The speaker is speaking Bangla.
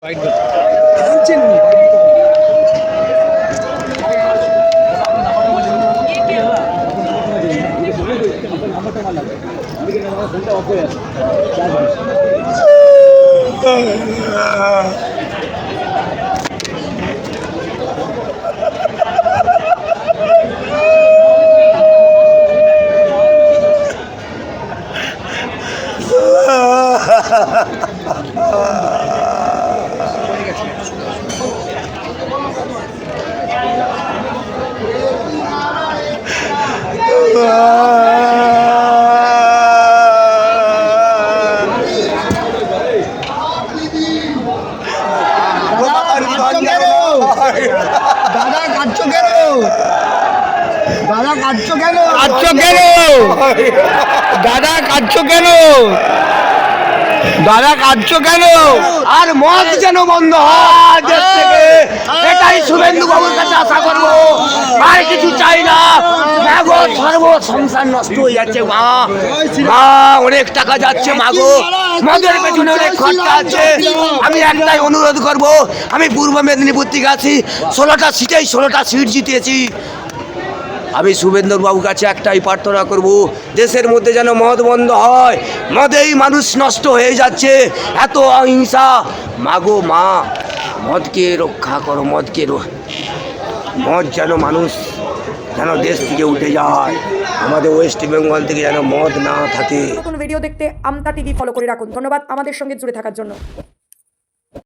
দাদা কাটছো কেন? দাদা কাটছো কেন? কাটছো কেন? দাদা কাটছো কেন? দাদা কাটছো কেন? আর মদ যেন বন্ধ হয় দেশ থেকে, এটাই শুভেন্দু বাবুর কাছে আশা করবো। আর কিছু চাই না। সর্ব সংসার নষ্ট হয়ে যাচ্ছে। মা অনেক টাকা যাচ্ছে মাগো, মদের পেছনে অনেক খরচা আছে। আমি একটাই অনুরোধ করব, আমি পূর্ব মেদিনীপুর থেকে আছি, 16টা সিটেই 16টা সিট জিতেছি। আমি শুভেন্দু বাবুর কাছে একটাই প্রার্থনা করব, দেশের মধ্যে যেন মদ বন্ধ হয়। মদেই মানুষ নষ্ট হয়ে যাচ্ছে, এত অহিংসা। মাগো মা, মদকে রক্ষা করো, মদ যেন মানুষ যেন দেশ থেকে উঠে যায়, আমাদের ওয়েস্ট বেঙ্গল থেকে যেন মদ না থাকে। নতুন ভিডিও দেখতে আমতা টিভি ফলো করে রাখুন। ধন্যবাদ আমাদের সঙ্গে জুড়ে থাকার জন্য।